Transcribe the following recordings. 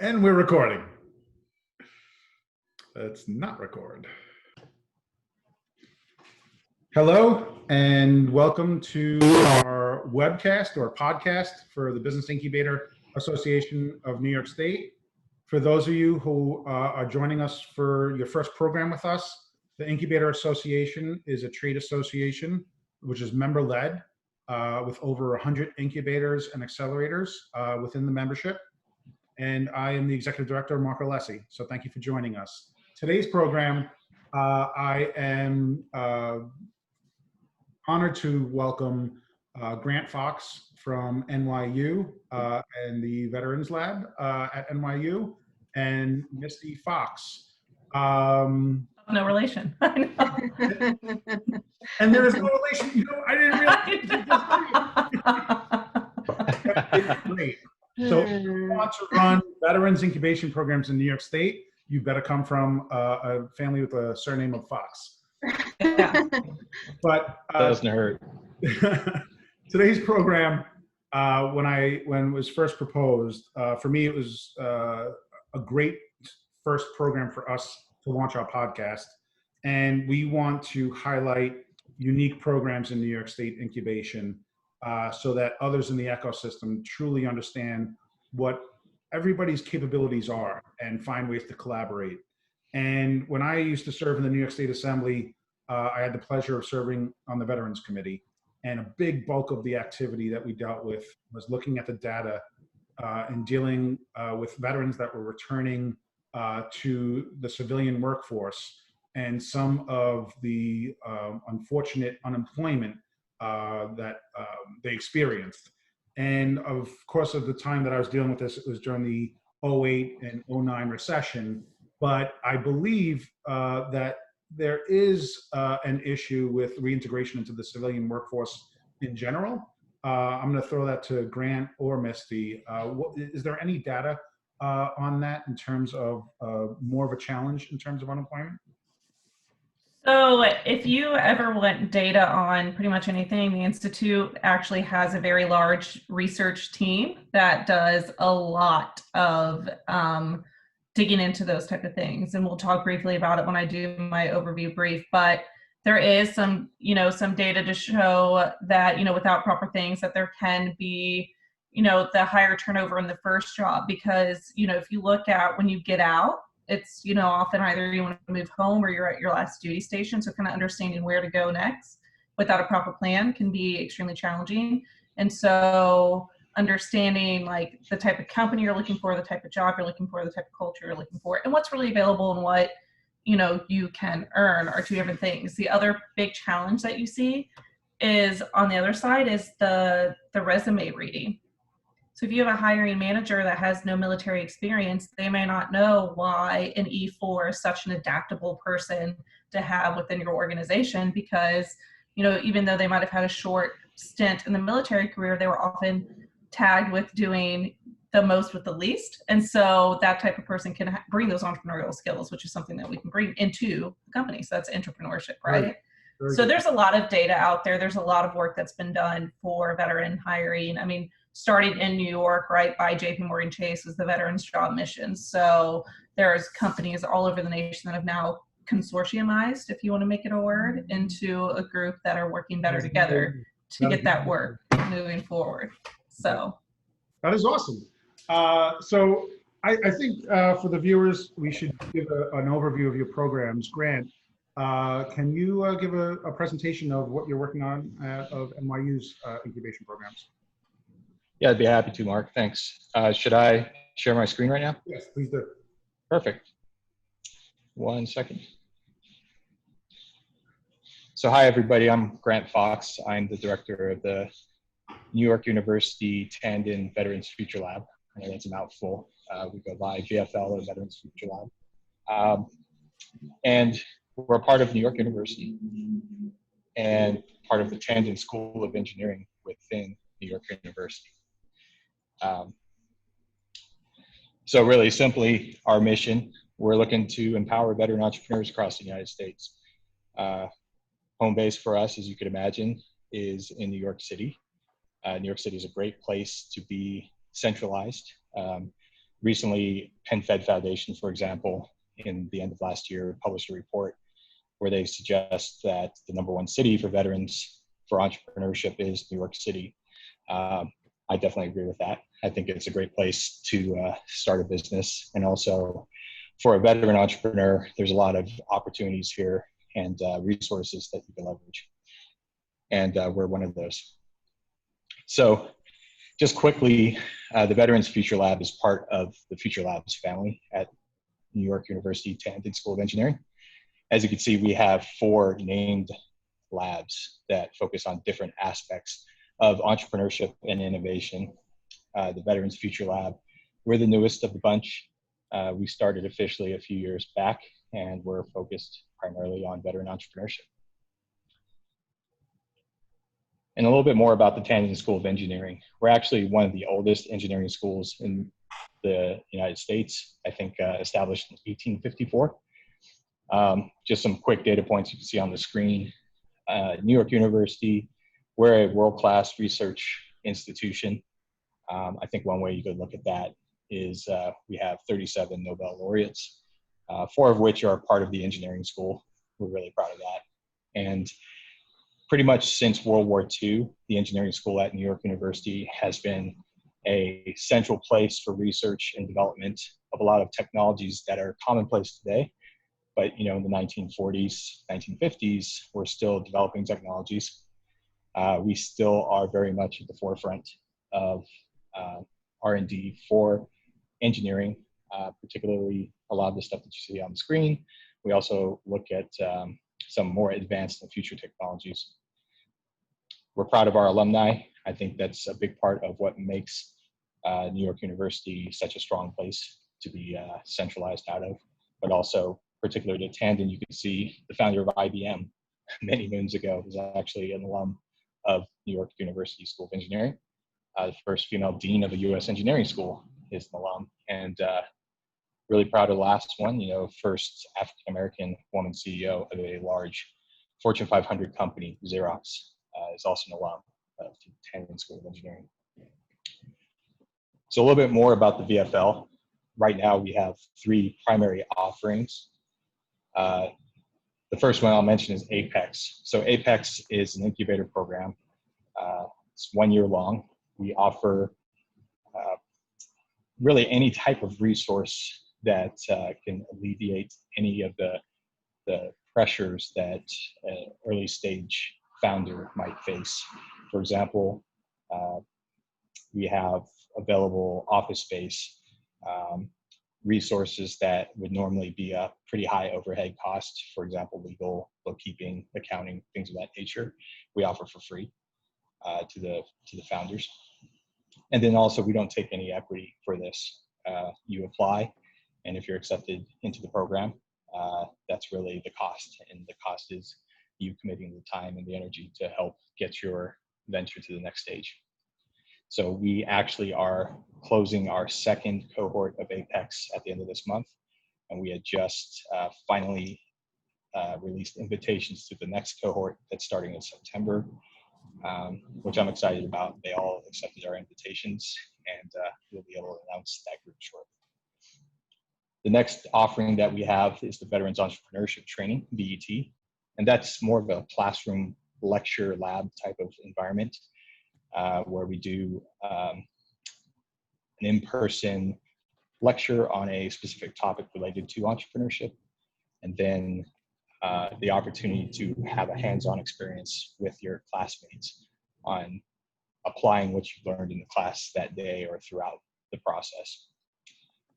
And we're recording. Let's not record. Hello, and welcome to our webcast or podcast for the Business Incubator Association of New York State. For those of you who are joining us for your first program with us, the Incubator Association is a trade association which is member-led with over 100 incubators and accelerators within the membership. And I am the Executive Director, Mark Alessi. So thank you for joining us. Today's program, I am honored to welcome Grant Fox from NYU and the Veterans Lab at NYU, and Misty Fox. No relation. I know. And there is no relation. You know, I didn't realize. It's great. So if you want to run veterans incubation programs in New York State, you better come from a family with a surname of Fox. Yeah. But doesn't hurt. Today's program, when it was first proposed, for me it was a great first program for us to launch our podcast, and we want to highlight unique programs in New York State incubation so that others in the ecosystem truly understand what everybody's capabilities are and find ways to collaborate. And when I used to serve in the New York State Assembly, I had the pleasure of serving on the Veterans Committee. And a big bulk of the activity that we dealt with was looking at the data and dealing with veterans that were returning to the civilian workforce and some of the unfortunate unemployment that they experienced. And of course, at the time that I was dealing with this, it was during the 08 and 09 recession. But I believe that there is an issue with reintegration into the civilian workforce in general. I'm going to throw that to Grant or Misty. Is there any data on that in terms of more of a challenge in terms of unemployment? So if you ever want data on pretty much anything, the Institute actually has a very large research team that does a lot of digging into those type of things. And we'll talk briefly about it when I do my overview brief, but there is some data to show that, without proper things, that there can be, the higher turnover in the first job, because, if you look at when you get out, it's, often either you want to move home or you're at your last duty station. So kind of understanding where to go next without a proper plan can be extremely challenging. And so understanding like the type of company you're looking for, the type of job you're looking for, the type of culture you're looking for, and what's really available and what, you can earn are two different things. The other big challenge that you see is on the other side is the resume reading. So if you have a hiring manager that has no military experience, they may not know why an E4 is such an adaptable person to have within your organization, because, even though they might have had a short stint in the military career, they were often tagged with doing the most with the least. And so that type of person can bring those entrepreneurial skills, which is something that we can bring into the company. So that's entrepreneurship, right? So there's a lot of data out there. There's a lot of work that's been done for veteran hiring. I mean, starting in New York, right, by JP Morgan Chase was the Veterans Job Mission. So there's companies all over the nation that have now consortiumized, if you want to make it a word, into a group that are working better together to get that work moving forward. So that is awesome. So I think for the viewers, we should give an overview of your programs. Grant, can you give a presentation of what you're working on of NYU's incubation programs? Yeah, I'd be happy to, Mark. Thanks. Should I share my screen right now? Yes, please do. Perfect. 1 second. So hi, everybody. I'm Grant Fox. I'm the director of the New York University Tandon Veterans Future Lab. I know that's a mouthful. We go by VFL or Veterans Future Lab. And we're a part of New York University and part of the Tandon School of Engineering within New York University. So really simply, our mission, we're looking to empower veteran entrepreneurs across the United States. Home base for us, as you could imagine, is in New York City. New York City is a great place to be centralized. Recently, Penn Fed Foundation, for example, in the end of last year, published a report where they suggest that the #1 city for veterans for entrepreneurship is New York City. I definitely agree with that. I think it's a great place to start a business. And also for a veteran entrepreneur, there's a lot of opportunities here and resources that you can leverage. And we're one of those. So just quickly, the Veterans Future Lab is part of the Future Labs family at New York University Tandon School of Engineering. As you can see, we have 4 named labs that focus on different aspects of entrepreneurship and innovation. The Veterans Future Lab, we're the newest of the bunch. We started officially a few years back, and we're focused primarily on veteran entrepreneurship. And a little bit more about the Tandon School of Engineering. We're actually one of the oldest engineering schools in the United States, I think established in 1854. Just some quick data points you can see on the screen. New York University, we're a world-class research institution. I think one way you could look at that is we have 37 Nobel laureates, 4 of which are part of the engineering school. We're really proud of that. And pretty much since World War II, the engineering school at New York University has been a central place for research and development of a lot of technologies that are commonplace today. But in the 1940s, 1950s, we're still developing technologies. We still are very much at the forefront of R&D for engineering, particularly a lot of the stuff that you see on the screen. We also look at some more advanced and future technologies. We're proud of our alumni. I think that's a big part of what makes New York University such a strong place to be centralized out of, but also particularly to Tandon, you can see the founder of IVM many moons ago was actually an alum of New York University School of Engineering. The first female dean of a U.S. engineering school is an alum, and really proud of the last one, first African-American woman CEO of a large Fortune 500 company, Xerox, is also an alum of the Tandon School of Engineering. So a little bit more about the VFL. Right now we have 3 primary offerings. The first one I'll mention is Apex. So Apex is an incubator program. It's 1 year long. We offer really any type of resource that can alleviate any of the pressures that an early stage founder might face. For example, we have available office space, resources that would normally be a pretty high overhead cost, for example, legal, bookkeeping, accounting, things of that nature, we offer for free to the founders. And then also we don't take any equity for this. You apply, and if you're accepted into the program, that's really the cost. And the cost is you committing the time and the energy to help get your venture to the next stage. So we actually are closing our 2nd cohort of Apex at the end of this month. And we had just finally released invitations to the next cohort that's starting in September, which I'm excited about. They all accepted our invitations, and we'll be able to announce that group shortly. The next offering that we have is the Veterans Entrepreneurship Training, VET, and that's more of a classroom lecture lab type of environment where we do an in-person lecture on a specific topic related to entrepreneurship, and then the opportunity to have a hands-on experience with your classmates on applying what you learned in the class that day or throughout the process.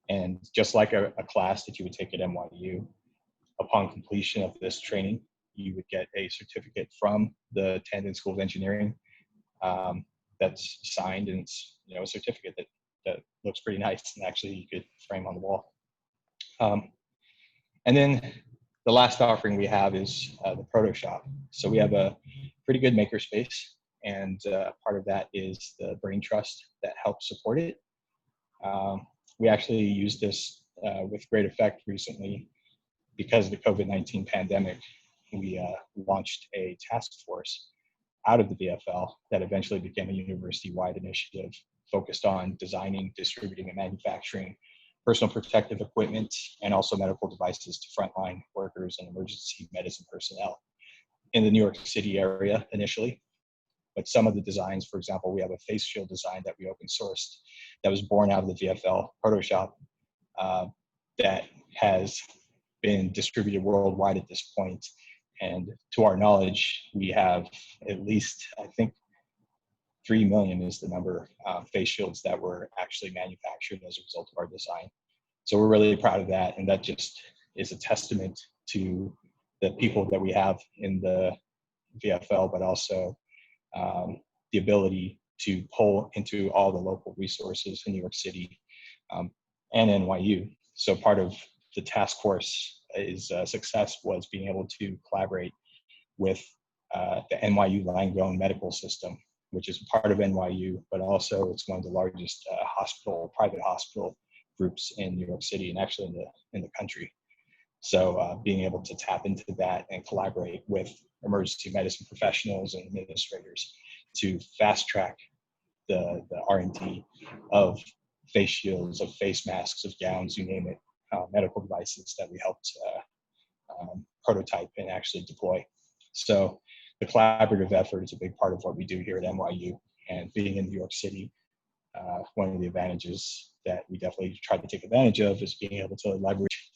And just like a class that you would take at NYU, upon completion of this training, you would get a certificate from the Tandon School of Engineering that's signed, and it's a certificate that looks pretty nice, and actually you could frame on the wall. And then the last offering we have is the Proto Shop. So we have a pretty good makerspace, and part of that is the Brain Trust that helps support it. We actually used this with great effect recently because of the COVID-19 pandemic. We launched a task force out of the VFL that eventually became a university-wide initiative focused on designing, distributing, and manufacturing personal protective equipment, and also medical devices to frontline workers and emergency medicine personnel in the New York City area initially. But some of the designs, for example, we have a face shield design that we open sourced that was born out of the VFL Protoshop that has been distributed worldwide at this point. And to our knowledge, we have at least, I think, 3 million is the number of face shields that were actually manufactured as a result of our design. So we're really proud of that. And that just is a testament to the people that we have in the VFL, but also the ability to pull into all the local resources in New York City and NYU. So part of the task force is success was being able to collaborate with the NYU Langone Medical System, which is part of NYU, but also it's one of the largest private hospital groups in New York City and actually in the country. So being able to tap into that and collaborate with emergency medicine professionals and administrators to fast track the R&D of face shields, of face masks, of gowns, you name it, medical devices that we helped prototype and actually deploy. So the collaborative effort is a big part of what we do here at NYU, and being in New York City, one of the advantages that we definitely try to take advantage of is being able to leverage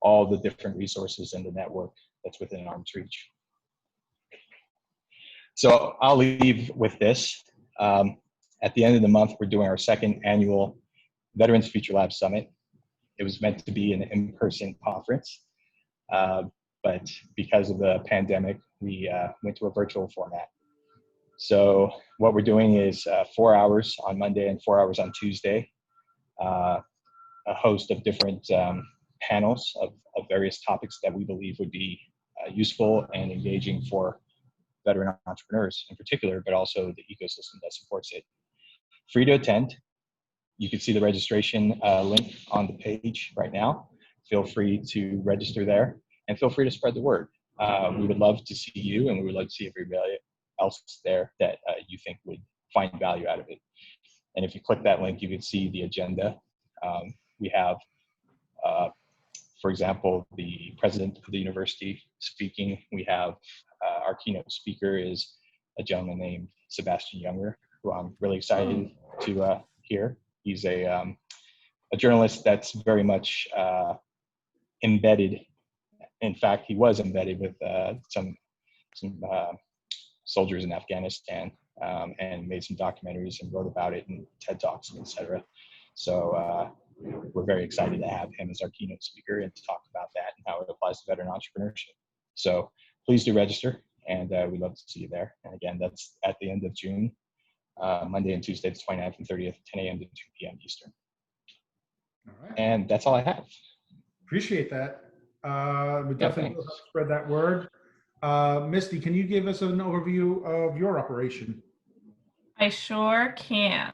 all the different resources in the network that's within arm's reach. So I'll leave with this. At the end of the month, we're doing our second annual Veterans Future Labs Summit. It was meant to be an in-person conference, but because of the pandemic, we went to a virtual format. So what we're doing is 4 hours on Monday and 4 hours on Tuesday, a host of different panels of various topics that we believe would be useful and engaging for veteran entrepreneurs in particular, but also the ecosystem that supports it. Free to attend. You can see the registration link on the page right now. Feel free to register there and feel free to spread the word. We would love to see you, and we would love to see everybody else there that you think would find value out of it. And if you click that link, you can see the agenda. We have, for example, the president of the university speaking. We have our keynote speaker is a gentleman named Sebastian Younger, who I'm really excited to hear. He's a journalist that's very much embedded. In fact, he was embedded with some soldiers in Afghanistan and made some documentaries and wrote about it in TED Talks, etc. So we're very excited to have him as our keynote speaker and to talk about that and how it applies to veteran entrepreneurship. So please do register, and we'd love to see you there. And again, that's at the end of June, Monday and Tuesday, the 29th and 30th, 10 a.m. to 2 p.m. Eastern. All right. And that's all I have. Appreciate that. We definitely will spread that word. Misty, can you give us an overview of your operation? I sure can.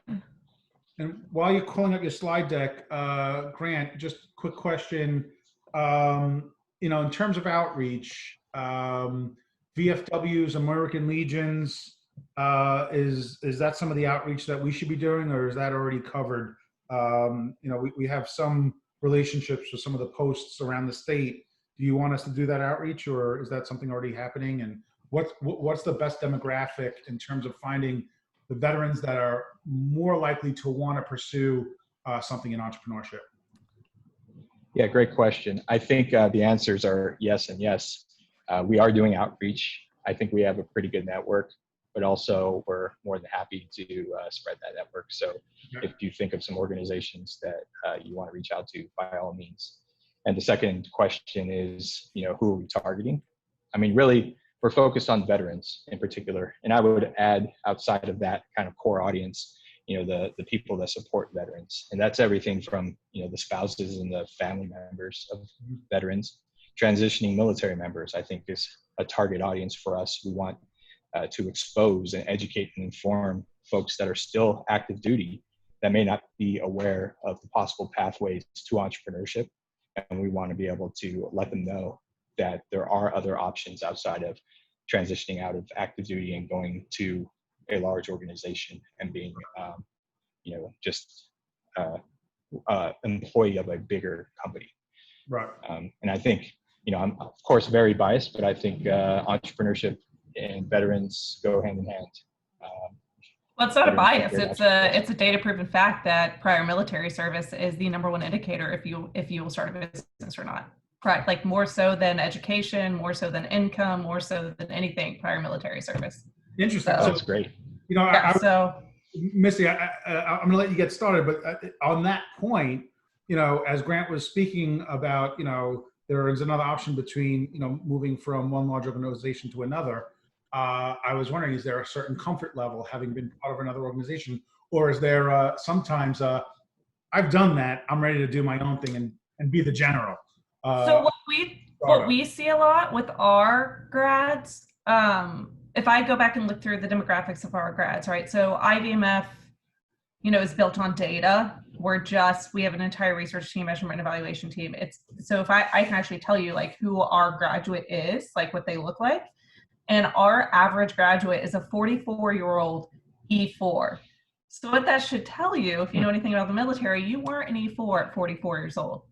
And while you're calling up your slide deck, Grant, just quick question. In terms of outreach, VFWs, American Legions, is that some of the outreach that we should be doing, or is that already covered? We have some relationships with some of the posts around the state. Do you want us to do that outreach, or is that something already happening? And what's the best demographic in terms of finding the veterans that are more likely to want to pursue something in entrepreneurship? Yeah, great question. I think the answers are yes and yes. We are doing outreach. I think we have a pretty good network, but also we're more than happy to spread that network. So if you think of some organizations that you want to reach out to, by all means. And the second question is, who are we targeting? I mean, really, we're focused on veterans in particular. And I would add, outside of that kind of core audience, the people that support veterans. And that's everything from, the spouses and the family members of veterans. Transitioning military members, I think, is a target audience for us. We want to expose and educate and inform folks that are still active duty that may not be aware of the possible pathways to entrepreneurship. And we want to be able to let them know that there are other options outside of transitioning out of active duty and going to a large organization and being, employee of a bigger company. Right. And I think, I'm of course very biased, but I think entrepreneurship and veterans go hand in hand. Well, it's not a Veterans bias. prepared It's a data proven fact that prior military service is the #1 indicator if you will start a business or not. Right, like more so than education, more so than income, more so than anything, prior military service. Interesting. So, That's great. Missy, I'm going to let you get started, but on that point, as Grant was speaking about, there is another option between, moving from one large organization to another. I was wondering, is there a certain comfort level having been part of another organization, or is there sometimes I've done that, I'm ready to do my own thing and be the general? So what we see a lot with our grads, if I go back and look through the demographics of our grads, right? So IVMF, is built on data. We have an entire research team, measurement and evaluation team. So if I can actually tell you like who our graduate is, like what they look like. And our average graduate is a 44-year-old E4. So what that should tell you, if you know anything about the military, you weren't an E4 at 44 years old,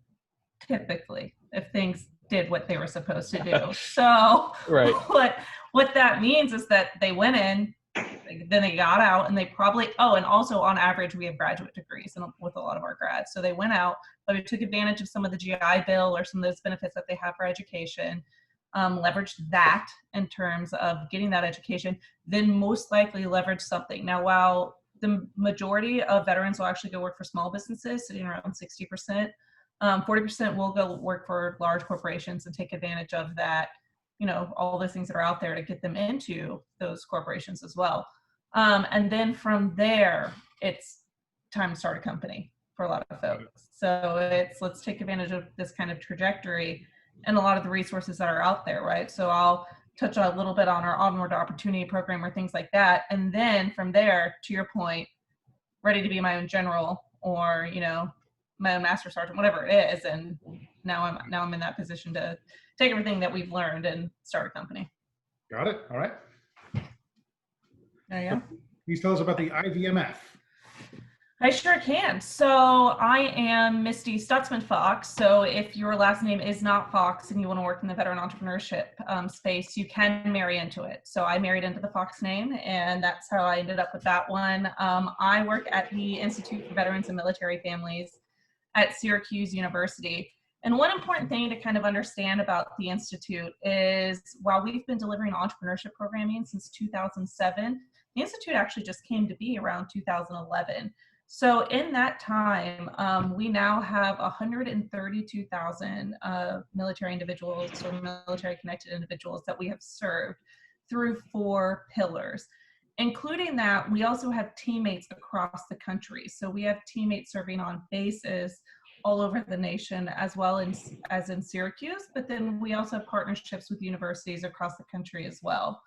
typically, if things did what they were supposed to do. So right. what that means is that they went in, then they got out, and they probably, and also on average, we have graduate degrees with a lot of our grads. So they went out, but we took advantage of some of the GI Bill or some of those benefits that they have for education, leveraged that in terms of getting that education, then most likely leverage something. Now, while the majority of veterans will actually go work for small businesses, sitting around 60%, 40% will go work for large corporations and take advantage of that, all those things that are out there to get them into those corporations as well. And then from there, it's time to start a company for a lot of folks. So let's take advantage of this kind of trajectory and a lot of the resources that are out there, right? So I'll touch a little bit on our Onward Opportunity Program or things like that. And then from there, to your point, ready to be my own general or, my own master sergeant, whatever it is. And now I'm in that position to take everything that we've learned and start a company. Got it. All right. There you go. Please tell us about the IVMF. I sure can. So I am Misty Stutzman Fox. So if your last name is not Fox and you want to work in the veteran entrepreneurship space, you can marry into it. So I married into the Fox name, and that's how I ended up with that one. I work at the Institute for Veterans and Military Families at Syracuse University. And one important thing to kind of understand about the Institute is while we've been delivering entrepreneurship programming since 2007, the Institute actually just came to be around 2011. So in that time, we now have 132,000 military individuals or military connected individuals that we have served through 4 pillars. Including that, we also have teammates across the country. So we have teammates serving on bases all over the nation, as well as in Syracuse, but then we also have partnerships with universities across the country as well.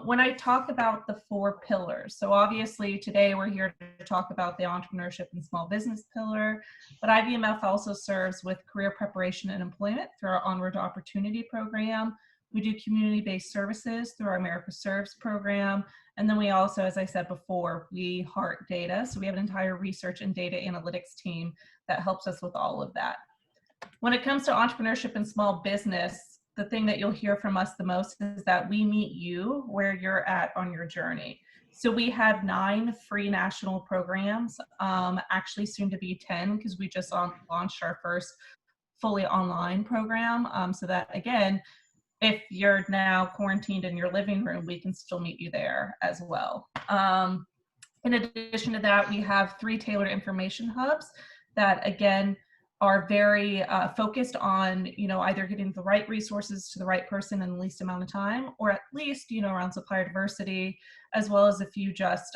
When I talk about the 4 pillars, so obviously today we're here to talk about the entrepreneurship and small business pillar, but IVMF also serves with career preparation and employment through our Onward Opportunity Program. We do community-based services through our America Serves program. And then we also, as I said before, we heart data. So we have an entire research and data analytics team that helps us with all of that. When it comes to entrepreneurship and small business, the thing that you'll hear from us the most is that we meet you where you're at on your journey. So we have 9 free national programs, actually soon to be 10, because we just launched our first fully online program. So that, again, if you're now quarantined in your living room, we can still meet you there as well. In addition to that, we have 3 tailored information hubs that, again, are very focused on, either getting the right resources to the right person in the least amount of time, or at least, around supplier diversity, as well as a few just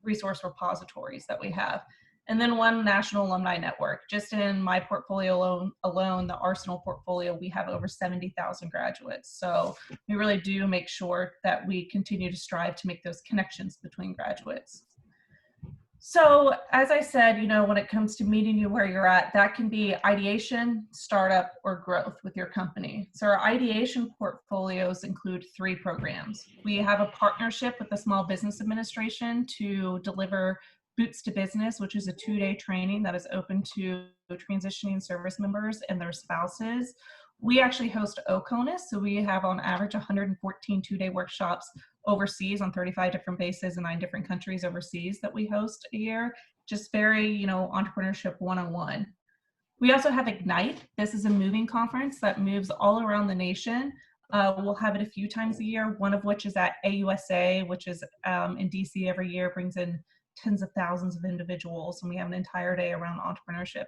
resource repositories that we have. And then 1 national alumni network. Just in my portfolio alone, the Arsenal portfolio, we have over 70,000 graduates. So we really do make sure that we continue to strive to make those connections between graduates. So as I said, when it comes to meeting you where you're at, that can be ideation, startup, or growth with your company. So our ideation portfolios include 3 programs. We have a partnership with the Small Business Administration to deliver Boots to Business, which is a 2-day training that is open to transitioning service members and their spouses. We actually host OCONUS, so we have on average 114 2-day workshops overseas on 35 different bases in 9 different countries overseas that we host a year. Just very, entrepreneurship 101. We also have Ignite. This is a moving conference that moves all around the nation. We'll have it a few times a year, one of which is at AUSA, which is in DC every year, brings in tens of thousands of individuals, and we have an entire day around entrepreneurship.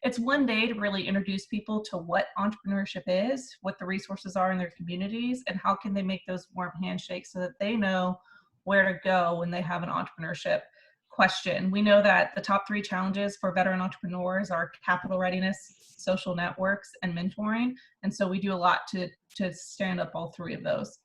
It's one day to really introduce people to what entrepreneurship is, what the resources are in their communities, and how can they make those warm handshakes so that they know where to go when they have an entrepreneurship question. We know that the top 3 challenges for veteran entrepreneurs are capital readiness, social networks, and mentoring. And so we do a lot to stand up all 3 of those.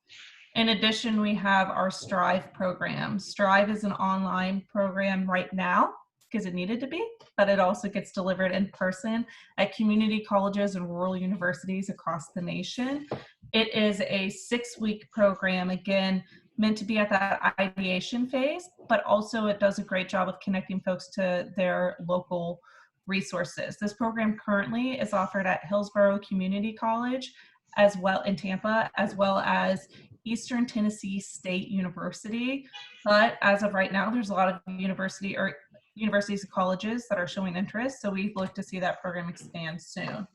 In addition, we have our Strive program. Strive is an online program right now because it needed to be, but it also gets delivered in person at community colleges and rural universities across the nation. It is a 6-week program, again, meant to be at that ideation phase, but also it does a great job of connecting folks to their local resources. This program currently is offered at Hillsborough Community College as well in Tampa, as well as Eastern Tennessee State University. But as of right now, there's a lot of universities and colleges that are showing interest. So we look to see that program expand soon.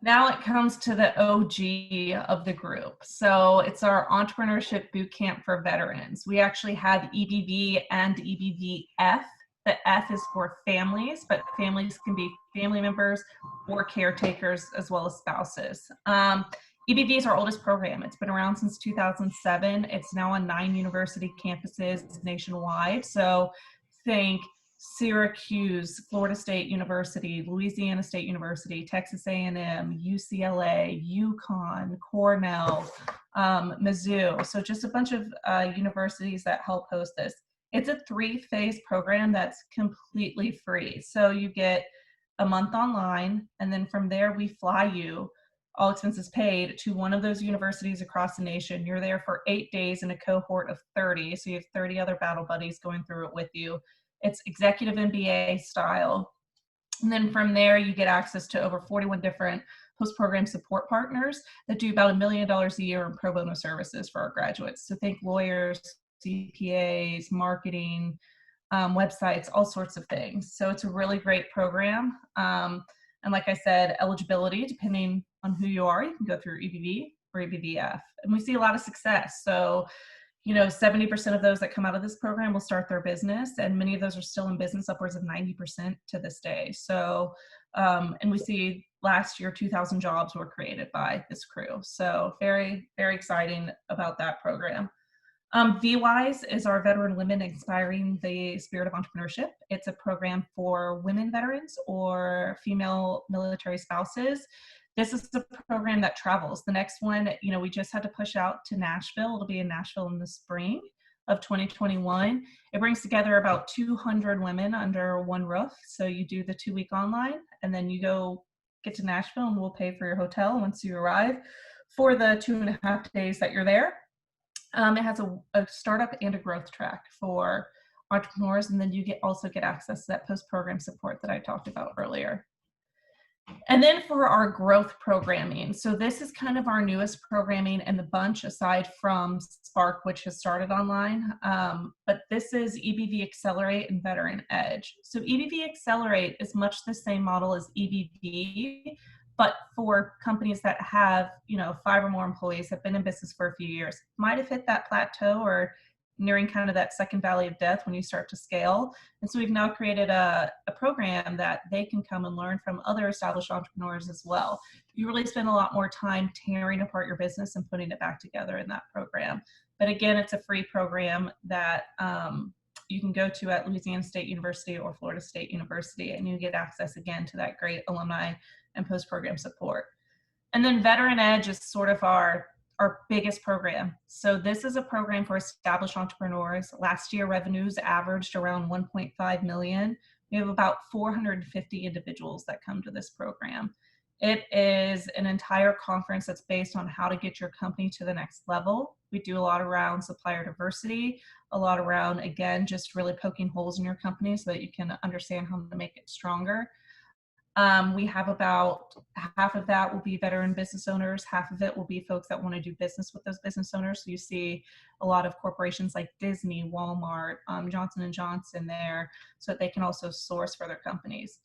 Now it comes to the OG of the group. So it's our Entrepreneurship Bootcamp for Veterans. We actually have EBV and EBVF. The F is for families, but families can be family members or caretakers as well as spouses. EBV is our oldest program. It's been around since 2007. It's now on 9 university campuses nationwide. So think Syracuse, Florida State University, Louisiana State University, Texas A&M, UCLA, UConn, Cornell, Mizzou. So just a bunch of universities that help host this. It's a 3-phase program that's completely free. So you get a month online, and then from there we fly you, all expenses paid, to one of those universities across the nation. You're there for 8 days in a cohort of 30. So you have 30 other battle buddies going through it with you. It's executive MBA style. And then from there, you get access to over 41 different post-program support partners that do about $1 million a year in pro bono services for our graduates. So think lawyers, CPAs, marketing, websites, all sorts of things. So it's a really great program. And like I said, eligibility, depending on who you are, you can go through EBV or EBVF. And we see a lot of success. So 70% of those that come out of this program will start their business, and many of those are still in business, upwards of 90% to this day. So, and we see last year, 2,000 jobs were created by this crew. So very, very exciting about that program. VWISE is our Veteran Women Inspiring the Spirit of Entrepreneurship. It's a program for women veterans or female military spouses. This is the program that travels. The next one, we just had to push out to Nashville. It'll be in Nashville in the spring of 2021. It brings together about 200 women under one roof. So you do the 2-week online, and then you go get to Nashville, and we'll pay for your hotel once you arrive for the 2.5 days that you're there. It has a startup and a growth track for entrepreneurs, and then you also get access to that post-program support that I talked about earlier. And then for our growth programming, so this is kind of our newest programming in the bunch, aside from Spark, which has started online, but this is EBV Accelerate and Veteran Edge. So EBV Accelerate is much the same model as EBV, but for companies that have, 5 or more employees, have been in business for a few years, might have hit that plateau or nearing kind of that second valley of death when you start to scale. And so we've now created a program that they can come and learn from other established entrepreneurs as well. You really spend a lot more time tearing apart your business and putting it back together in that program. But again, it's a free program that you can go to at Louisiana State University or Florida State University, and you get access again to that great alumni and post-program support. And then Veteran Edge is sort of our biggest program. So this is a program for established entrepreneurs. Last year, revenues averaged around 1.5 million. We have about 450 individuals that come to this program. It is an entire conference that's based on how to get your company to the next level. We do a lot around supplier diversity, a lot around, again, just really poking holes in your company so that you can understand how to make it stronger. We have about half of that will be veteran business owners. Half of it will be folks that want to do business with those business owners. So you see a lot of corporations like Disney, Walmart, Johnson & Johnson there, so that they can also source for their companies.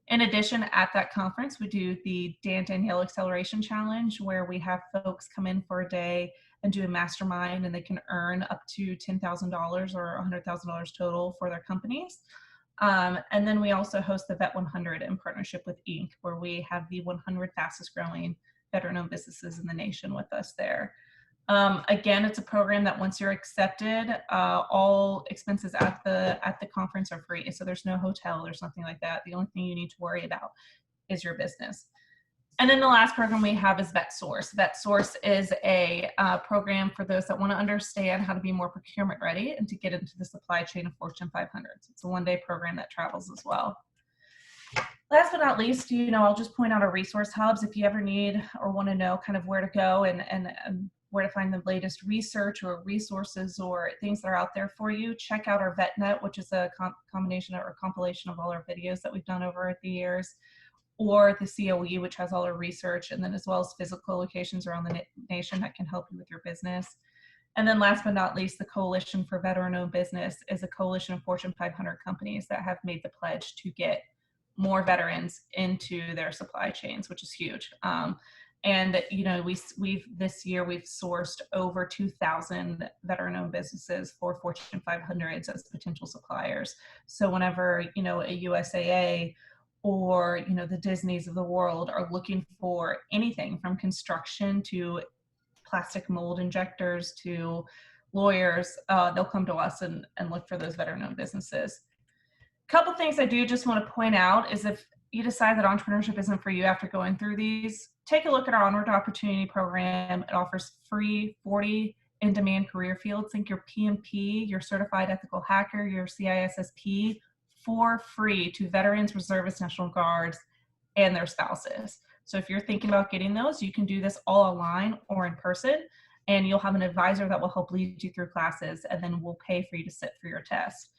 In addition, at that conference, we do the Danielle Acceleration Challenge, where we have folks come in for a day and do a mastermind, and they can earn up to $10,000 or $100,000 total for their companies. And then we also host the Vet 100 in partnership with Inc., where we have the 100 fastest growing veteran-owned businesses in the nation with us there. Again, it's a program that once you're accepted, all expenses at the conference are free. So there's no hotel, there's nothing like that. The only thing you need to worry about is your business. And then the last program we have is VetSource. VetSource is a program for those that want to understand how to be more procurement ready and to get into the supply chain of Fortune 500s. It's a one-day program that travels as well. Last but not least, I'll just point out our resource hubs. If you ever need or want to know kind of where to go and where to find the latest research or resources or things that are out there for you, check out our VetNet, which is a combination or compilation of all our videos that we've done over the years, or the COE, which has all our research, and then as well as physical locations around the nation that can help you with your business. And then last but not least, the Coalition for Veteran-Owned Business is a coalition of Fortune 500 companies that have made the pledge to get more veterans into their supply chains, which is huge. And we've this year we've sourced over 2,000 veteran-owned businesses for Fortune 500s as potential suppliers. So whenever a USAA or the Disneys of the world are looking for anything from construction to plastic mold injectors to lawyers, they'll come to us and look for those veteran-owned businesses. A couple things I do just want to point out is if you decide that entrepreneurship isn't for you after going through these, take a look at our Onward to Opportunity program. It offers free 40 in-demand career fields. Think your PMP, your Certified Ethical Hacker, your CISSP, for free to veterans, reservists, National Guards, and their spouses. So if you're thinking about getting those, you can do this all online or in person, and you'll have an advisor that will help lead you through classes, and then we'll pay for you to sit for your test.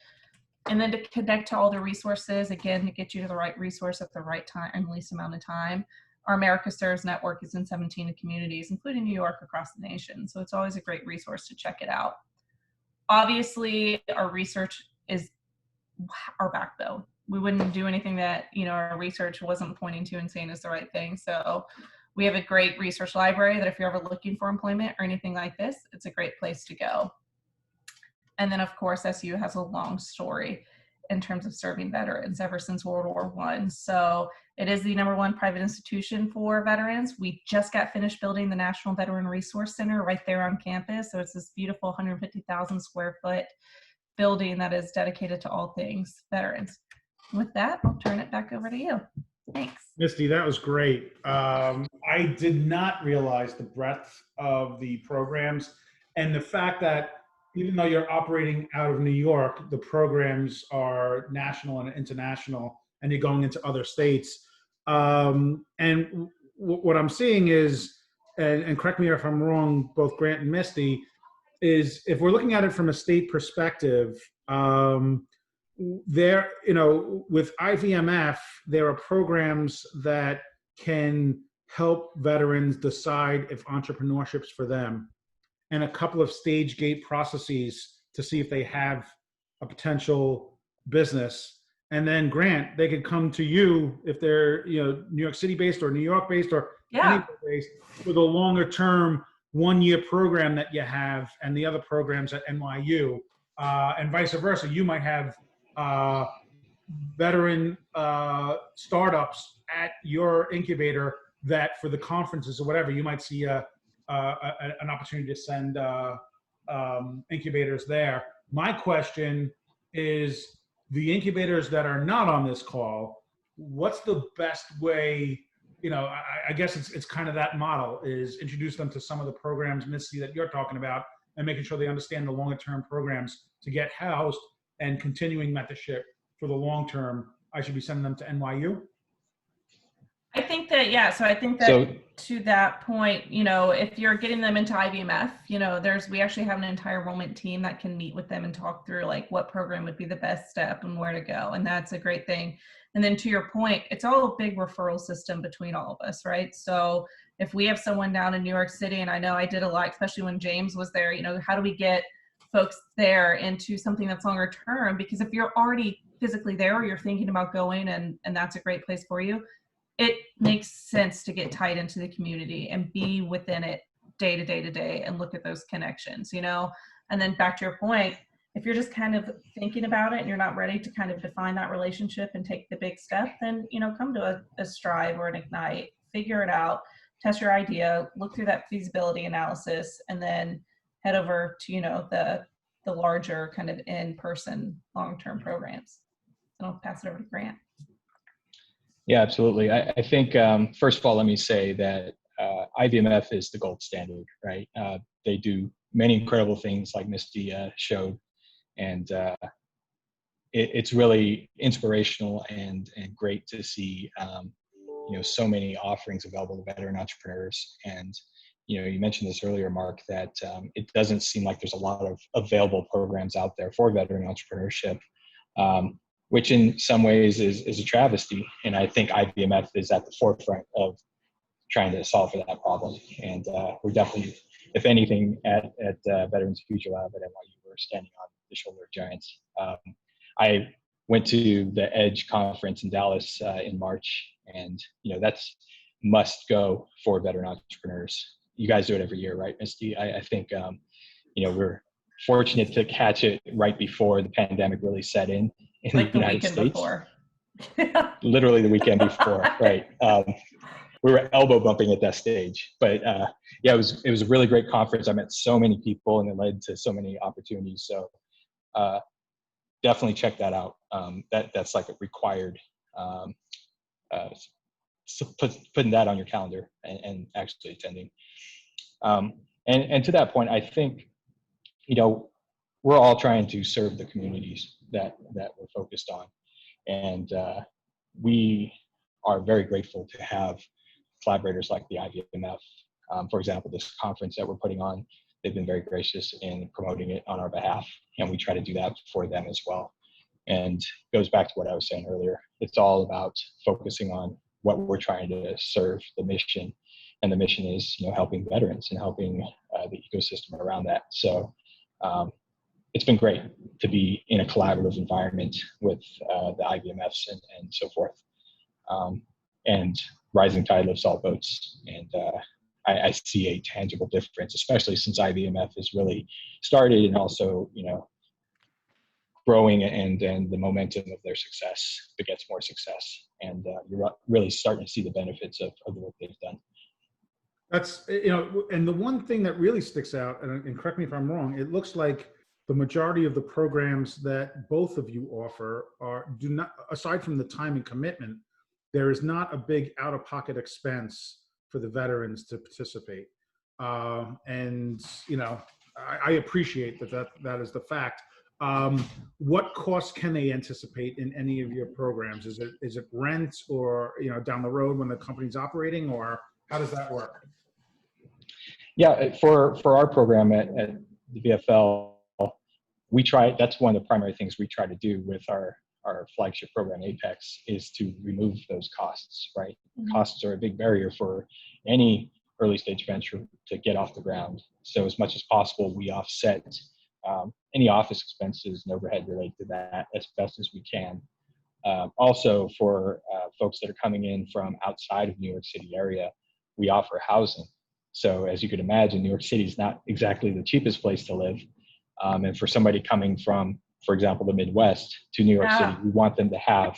And then to connect to all the resources, again, to get you to the right resource at the right time and least amount of time, our America Serves network is in 17 communities, including New York, across the nation. So it's always a great resource to check it out. Obviously, our research is our backbone. We wouldn't do anything that our research wasn't pointing to and saying is the right thing. So we have a great research library that if you're ever looking for employment or anything like this, it's a great place to go. And then of course, SU has a long story in terms of serving veterans ever since World War I. So it is the #1 private institution for veterans. We just got finished building the National Veteran Resource Center right there on campus. So it's this beautiful 150,000 square foot building that is dedicated to all things veterans. With that, I'll turn it back over to you. Thanks. Misty, that was great. I did not realize the breadth of the programs and the fact that even though you're operating out of New York, the programs are national and international, and you're going into other states. And what I'm seeing is, and correct me if I'm wrong, both Grant and Misty, is if we're looking at it from a state perspective, there, with IVMF, there are programs that can help veterans decide if entrepreneurship's for them, and a couple of stage gate processes to see if they have a potential business. And then Grant, they could come to you if they're, New York City based or New York based or anywhere based, with a longer term 1-year program that you have, and the other programs at NYU, and vice versa. You might have veteran startups at your incubator that for the conferences or whatever, you might see an opportunity to send incubators there. My question is, the incubators that are not on this call, what's the best way? I guess it's kind of that model, is introduce them to some of the programs, Misty, that you're talking about, and making sure they understand the longer term programs to get housed and continuing mentorship for the long term. I should be sending them to NYU. I think that, yeah, so I think that So to that point, if you're getting them into IVMF, we actually have an entire enrollment team that can meet with them and talk through like what program would be the best step and where to go. And that's a great thing. And then to your point, it's all a big referral system between all of us, right? So if we have someone down in New York City, and I know I did a lot, especially when James was there, how do we get folks there into something that's longer term? Because if you're already physically there or you're thinking about going and that's a great place for you, it makes sense to get tied into the community and be within it day to day to day and look at those connections, and then back to your point, if you're just kind of thinking about it and you're not ready to kind of define that relationship and take the big step, then, come to a Strive or an Ignite, figure it out, test your idea, look through that feasibility analysis, and then head over to, the larger kind of in-person long-term programs. And I'll pass it over to Grant. yeah, absolutely. I think, first of all, let me say that IVMF is the gold standard, right? They do many incredible things like Misty showed, and it's really inspirational and great to see, so many offerings available to veteran entrepreneurs. And, you mentioned this earlier, Mark, that it doesn't seem like there's a lot of available programs out there for veteran entrepreneurship. Which in some ways is a travesty. And I think IVMF is at the forefront of trying to solve for that problem. And we're definitely, if anything, at Veterans Future Lab at NYU, we're standing on the shoulder of giants. I went to the EDGE conference in Dallas in March, and that's must go for veteran entrepreneurs. You guys do it every year, right, Misty? I think we're fortunate to catch it right before the pandemic really set in Like the the United weekend States. before. Literally the weekend before, right? We were elbow bumping at that stage, but yeah, it was a really great conference. I met so many people, and it led to so many opportunities. So definitely check that out. That's like a required. So putting that on your calendar and actually attending. And to that point, I think we're all trying to serve the communities that we're focused on. And we are very grateful to have collaborators like the IVMF. For example, this conference that we're putting on, they've been very gracious in promoting it on our behalf, and we try to do that for them as well. And it goes back to what I was saying earlier. It's all about focusing on what we're trying to serve, the mission. And the mission is, helping veterans and helping the ecosystem around that. So it's been great to be in a collaborative environment with the IVMFs and so forth. And rising tide lifts all boats. And I see a tangible difference, especially since IVMF has really started and also, growing, and the momentum of their success begets more success. And you're really starting to see the benefits of the work they've done. That's, and the one thing that really sticks out, and correct me if I'm wrong, it looks like the majority of the programs that both of you offer do not, aside from the time and commitment, there is not a big out-of-pocket expense for the veterans to participate. And I appreciate that is the fact. What costs can they anticipate in any of your programs? Is it rent, or down the road when the company's operating, or how does that work? Yeah, for our program at the VFL, that's one of the primary things we try to do with our flagship program, Apex, is to remove those costs, right? Mm-hmm. Costs are a big barrier for any early stage venture to get off the ground. So as much as possible, we offset any office expenses and overhead related to that as best as we can. Also, for folks that are coming in from outside of New York City area, we offer housing. So as you could imagine, New York City is not exactly the cheapest place to live. And for somebody coming from, for example, the Midwest to New York City, we want them to have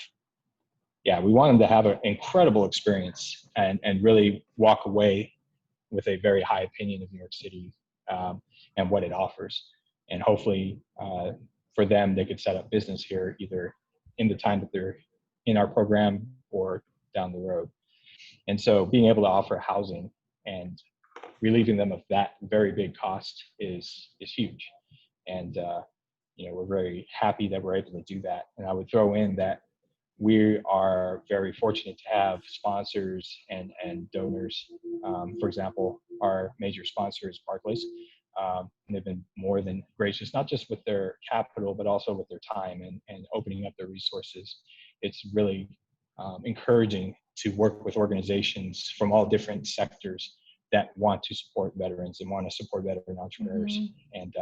an incredible experience and really walk away with a very high opinion of New York City and what it offers. And hopefully for them, they could set up business here either in the time that they're in our program or down the road. And so being able to offer housing and relieving them of that very big cost is huge. And we're very happy that we're able to do that. And I would throw in that we are very fortunate to have sponsors and donors. For example, our major sponsor is Barclays. And they've been more than gracious, not just with their capital, but also with their time and opening up their resources. It's really encouraging to work with organizations from all different sectors that want to support veterans and want to support veteran entrepreneurs. And,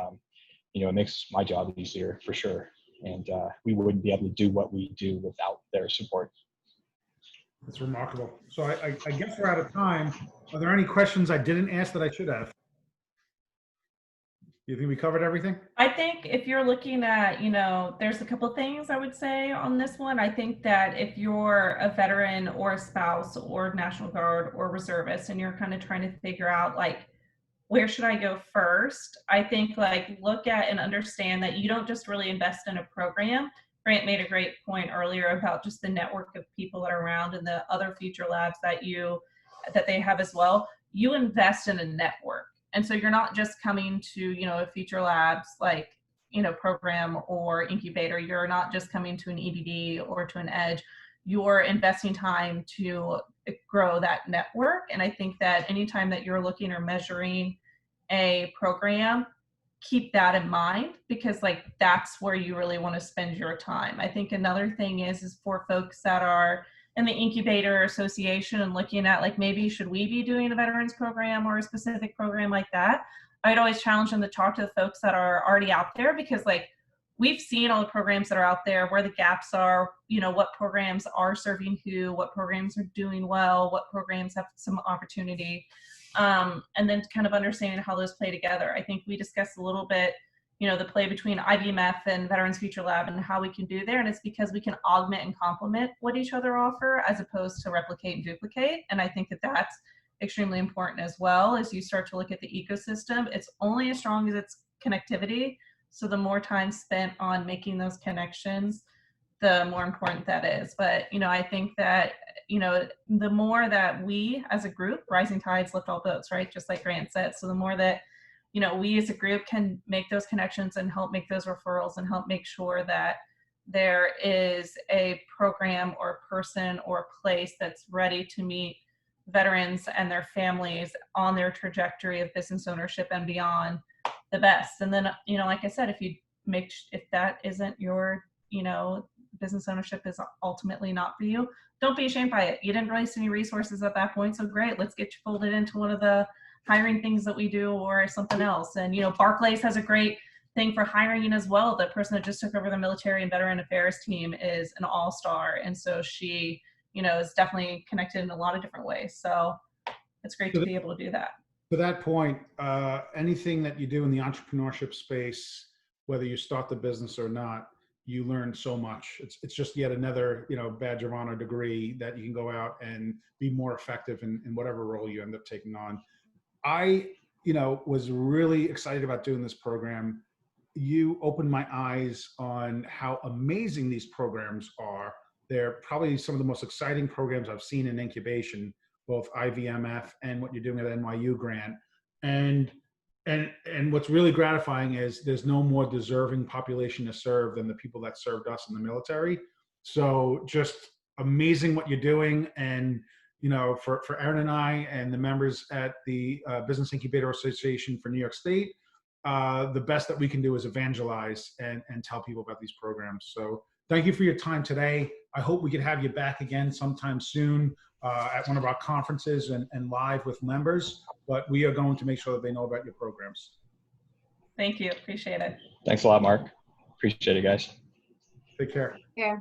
it makes my job easier for sure. And we wouldn't be able to do what we do without their support. That's remarkable. So I guess we're out of time. Are there any questions I didn't ask that I should have? You think we covered everything? I think if you're looking at, there's a couple of things I would say on this one. I think that if you're a veteran or a spouse or National Guard or reservist and you're kind of trying to figure out where should I go first? I think look at and understand that you don't just really invest in a program. Grant made a great point earlier about just the network of people that are around and the other future labs that they have as well. You invest in a network. And so you're not just coming to, a future labs program or incubator. You're not just coming to an EBD or to an EDGE. You're investing time to grow that network. And I think that anytime that you're looking or measuring a program, keep that in mind, because that's where you really want to spend your time. I think another thing is for folks that are in the incubator association and looking at maybe should we be doing a veterans program or a specific program like that, I'd always challenge them to talk to the folks that are already out there, because we've seen all the programs that are out there, where the gaps are, what programs are serving who, what programs are doing well, what programs have some opportunity, and then kind of understanding how those play together. I think we discussed a little bit, the play between IVMF and Veterans Future Lab and how we can do there. And it's because we can augment and complement what each other offer as opposed to replicate and duplicate. And I think that that's extremely important as well. As you start to look at the ecosystem, it's only as strong as its connectivity. So the more time spent on making those connections, the more important that is. But, I think that, the more that we as a group, rising tides lift all boats, right? Just like Grant said. So the more that, we as a group can make those connections and help make those referrals and help make sure that there is a program or a person or a place that's ready to meet veterans and their families on their trajectory of business ownership and beyond, the best. And then, like I said, if that isn't your, business ownership is ultimately not for you, don't be ashamed by it. You didn't release any resources at that point, so great, let's get you folded into one of the hiring things that we do or something else. And, Barclays has a great thing for hiring as well. The person that just took over the military and veteran affairs team is an all-star. And so she, is definitely connected in a lot of different ways. So it's great to be able to do that. To that point, anything that you do in the entrepreneurship space, whether you start the business or not, you learn so much. It's just yet another, badge of honor degree that you can go out and be more effective in whatever role you end up taking on. I, was really excited about doing this program. You opened my eyes on how amazing these programs are. They're probably some of the most exciting programs I've seen in incubation, both IVMF and what you're doing at NYU, Grant. And what's really gratifying is there's no more deserving population to serve than the people that served us in the military. So just amazing what you're doing. And, for Aaron and I and the members at the Business Incubator Association for New York State, the best that we can do is evangelize and tell people about these programs. So thank you for your time today. I hope we could have you back again sometime soon at one of our conferences and live with members, but we are going to make sure that they know about your programs. Thank you. Appreciate it. Thanks a lot, Mark. Appreciate it, guys. Take care. Yeah.